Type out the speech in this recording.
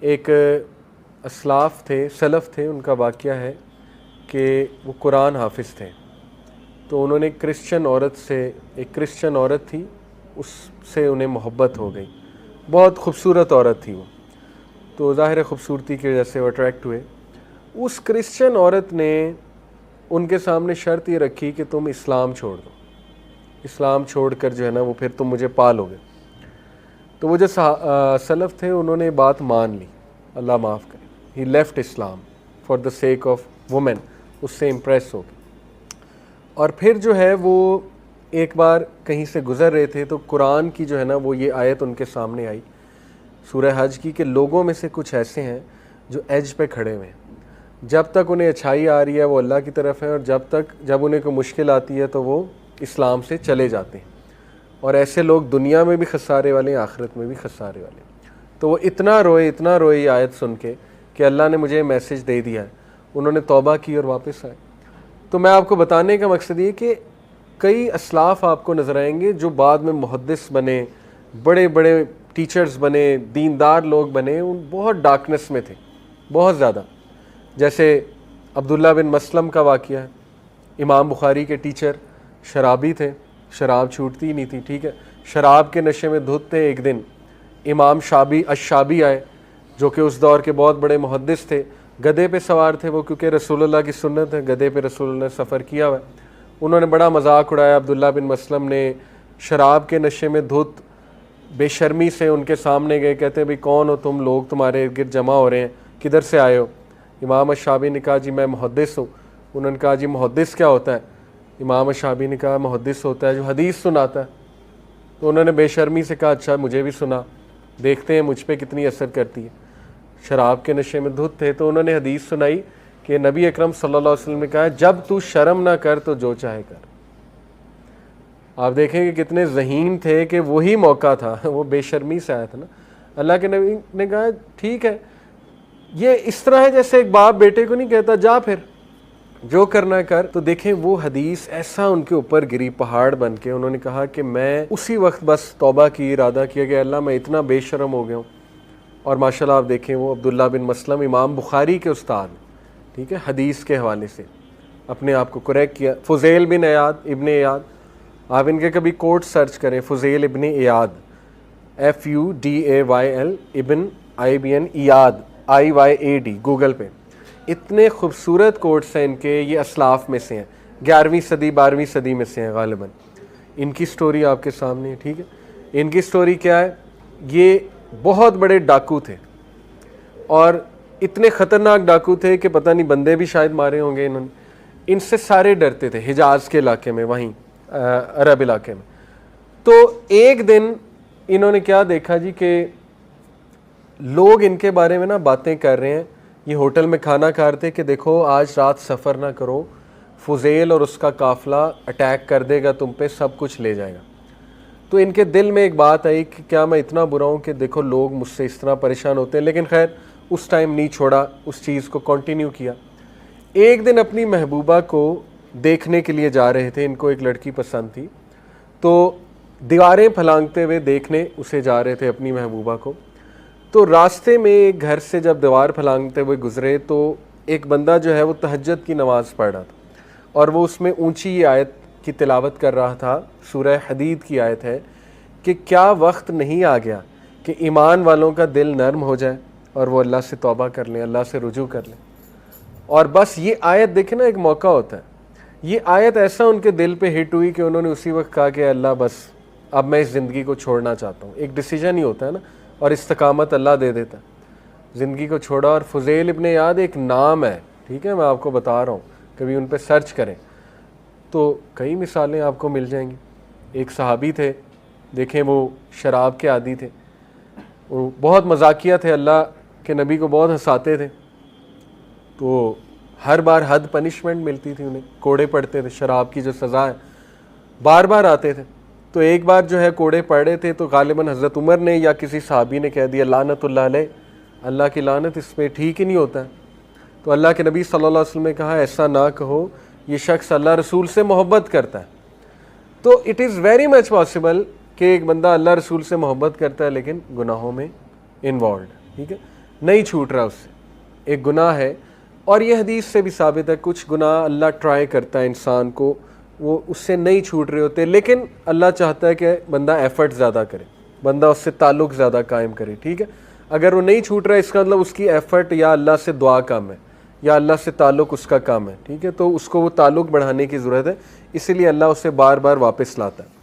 ایک اسلاف تھے، سلف تھے، ان کا واقعہ ہے کہ وہ قرآن حافظ تھے، تو انہوں نے ایک کرسچن عورت تھی، اس سے انہیں محبت ہو گئی، بہت خوبصورت عورت تھی وہ، تو ظاہر خوبصورتی کی وجہ سے وہ اٹریکٹ ہوئے۔ اس کرسچن عورت نے ان کے سامنے شرط یہ رکھی کہ تم اسلام چھوڑ دو، اسلام چھوڑ کر جو ہے نا وہ پھر تم مجھے پالو گے۔ تو وہ جو سلف تھے انہوں نے بات مان لی، اللہ معاف کرے، he left Islam for the sake of women, اس سے امپریس ہو گئی۔ اور پھر جو ہے وہ ایک بار کہیں سے گزر رہے تھے تو قرآن کی جو ہے نا وہ یہ آیت ان کے سامنے آئی، سورہ حج کی، کہ لوگوں میں سے کچھ ایسے ہیں جو ایج پہ کھڑے ہوئے ہیں، جب تک انہیں اچھائی آ رہی ہے وہ اللہ کی طرف ہے، اور جب انہیں کوئی مشکل آتی ہے تو وہ اسلام سے چلے جاتے ہیں، اور ایسے لوگ دنیا میں بھی خسارے والے ہیں، آخرت میں بھی خسارے والے ہیں۔ تو وہ اتنا روئے یہ آیت سن کے کہ اللہ نے مجھے میسج دے دیا ہے، انہوں نے توبہ کی اور واپس آئے۔ تو میں آپ کو بتانے کا مقصد یہ کہ کئی اسلاف آپ کو نظر آئیں گے جو بعد میں محدث بنے، بڑے بڑے ٹیچرز بنے، دیندار لوگ بنے، ان بہت ڈارکنس میں تھے، بہت زیادہ۔ جیسے عبداللہ بن مسلم کا واقعہ ہے، امام بخاری کے ٹیچر، شرابی تھے، شراب چھوٹتی ہی نہیں تھی، ٹھیک ہے، شراب کے نشے میں دھت تھے۔ ایک دن امام الشابی آئے جو کہ اس دور کے بہت بڑے محدث تھے، گدھے پہ سوار تھے وہ، کیونکہ رسول اللہ کی سنت ہے، گدھے پہ رسول اللہ نے سفر کیا ہوا ہے۔ انہوں نے بڑا مذاق اڑایا، عبداللہ بن مسلم نے شراب کے نشے میں دھت بے شرمی سے ان کے سامنے گئے، کہتے ہیں بھئی کون ہو تم، لوگ تمہارے ارد گرد جمع ہو رہے ہیں، کدھر سے آئے ہو؟ امام الشابی نے کہا جی میں محدث ہوں۔ انہوں نے کہا جی محدث کیا ہوتا ہے؟ امام الشابی نے کہا محدث ہوتا ہے جو حدیث سناتا ہے۔ تو انہوں نے بے شرمی سے کہا اچھا مجھے بھی سنا، دیکھتے ہیں مجھ پہ کتنی اثر کرتی ہے۔ شراب کے نشے میں دھت تھے تو انہوں نے حدیث سنائی کہ نبی اکرم صلی اللہ علیہ وسلم نے کہا جب تو شرم نہ کر تو جو چاہے کر۔ آپ دیکھیں کہ کتنے ذہین تھے کہ وہی موقع تھا، وہ بے شرمی سے آیا تھا نا۔ اللہ کے نبی نے کہا ٹھیک ہے، یہ اس طرح ہے جیسے ایک باپ بیٹے کو نہیں کہتا جا پھر جو کرنا کر۔ تو دیکھیں وہ حدیث ایسا ان کے اوپر گری پہاڑ بن کے، انہوں نے کہا کہ میں اسی وقت بس توبہ کی، ارادہ کیا کہ اللہ میں اتنا بے شرم ہو گیا ہوں۔ اور ماشاءاللہ آپ دیکھیں وہ عبداللہ بن مسلم امام بخاری کے استاد، ٹھیک ہے، حدیث کے حوالے سے اپنے آپ کو کریکٹ کیا۔ فضیل بن ابن ایاد، آپ ان کے کبھی کوٹ سرچ کریں، فضیل ابن ایاد، FUDAYL ابن IBN ایاد IYAD، گوگل پہ اتنے خوبصورت کوٹس ہیں ان کے، یہ اسلاف میں سے ہیں، 11ویں صدی 12ویں صدی میں سے ہیں غالباً۔ ان کی سٹوری آپ کے سامنے ہے، ٹھیک ہے۔ ان کی سٹوری کیا ہے؟ یہ بہت بڑے ڈاکو تھے، اور اتنے خطرناک ڈاکو تھے کہ پتہ نہیں بندے بھی شاید مارے ہوں گے انہوں نے۔ ان سے سارے ڈرتے تھے حجاز کے علاقے میں، وہیں عرب علاقے میں۔ تو ایک دن انہوں نے کیا دیکھا جی کہ لوگ ان کے بارے میں نا باتیں کر رہے ہیں، یہ ہوٹل میں کھانا کھا رہے تھے کہ دیکھو آج رات سفر نہ کرو، فضیل اور اس کا قافلہ اٹیک کر دے گا تم پہ، سب کچھ لے جائے گا۔ تو ان کے دل میں ایک بات آئی کہ کیا میں اتنا برا ہوں کہ دیکھو لوگ مجھ سے اس طرح پریشان ہوتے ہیں، لیکن خیر اس ٹائم نہیں چھوڑا، اس چیز کو کنٹینیو کیا۔ ایک دن اپنی محبوبہ کو دیکھنے کے لیے جا رہے تھے، ان کو ایک لڑکی پسند تھی، تو دیواریں پھلانگتے ہوئے دیکھنے اسے جا رہے تھے اپنی محبوبہ کو۔ تو راستے میں ایک گھر سے جب دیوار پھلانگتے ہوئے گزرے تو ایک بندہ جو ہے وہ تہجد کی نماز پڑھ رہا تھا، اور وہ اس میں اونچی یہ آیت کی تلاوت کر رہا تھا، سورہ حدید کی آیت ہے کہ کیا وقت نہیں آ گیا کہ ایمان والوں کا دل نرم ہو جائے اور وہ اللہ سے توبہ کر لیں، اللہ سے رجوع کر لیں۔ اور بس یہ آیت دیکھیں نا، ایک موقع ہوتا ہے، یہ آیت ایسا ان کے دل پہ ہٹ ہوئی کہ انہوں نے اسی وقت کہا کہ اللہ بس اب میں اس زندگی کو چھوڑنا چاہتا ہوں۔ ایک ڈیسیجن ہی ہوتا ہے نا، اور استقامت اللہ دے دیتا ہے، زندگی کو چھوڑا۔ اور فضیل ابن ایاد ایک نام ہے، ٹھیک ہے، میں آپ کو بتا رہا ہوں، کبھی ان پہ سرچ کریں تو کئی مثالیں آپ کو مل جائیں گی۔ ایک صحابی تھے، دیکھیں وہ شراب کے عادی تھے، وہ بہت مزاقیہ تھے، اللہ کے نبی کو بہت ہنساتے تھے، تو ہر بار حد پنشمنٹ ملتی تھی انہیں، کوڑے پڑتے تھے، شراب کی جو سزا ہے بار بار آتے تھے۔ تو ایک بار جو ہے کوڑے پڑ رہے تھے تو غالباً حضرت عمر نے یا کسی صحابی نے کہہ دیا لعنت اللہ علیہ، اللہ کی لعنت اس پہ، ٹھیک ہی نہیں ہوتا ہے۔ تو اللہ کے نبی صلی اللہ علیہ وسلم نے کہا ایسا نہ کہو، یہ شخص اللہ رسول سے محبت کرتا ہے۔ تو it is very much possible کہ ایک بندہ اللہ رسول سے محبت کرتا ہے لیکن گناہوں میں انوالوڈ، ٹھیک ہے۔ نہیں چھوٹ رہا اس سے, ایک گناہ ہے. اور یہ حدیث سے بھی ثابت ہے, کچھ گناہ اللہ ٹرائی کرتا ہے انسان کو, وہ اس سے نہیں چھوٹ رہے ہوتے, لیکن اللہ چاہتا ہے کہ بندہ ایفرٹ زیادہ کرے, بندہ اس سے تعلق زیادہ قائم کرے. ٹھیک ہے, اگر وہ نہیں چھوٹ رہا ہے اس کا مطلب اس کی ایفرٹ یا اللہ سے دعا کم ہے یا اللہ سے تعلق اس کا کم ہے. ٹھیک ہے, تو اس کو وہ تعلق بڑھانے کی ضرورت ہے, اسی لیے اللہ اسے بار بار واپس لاتا ہے.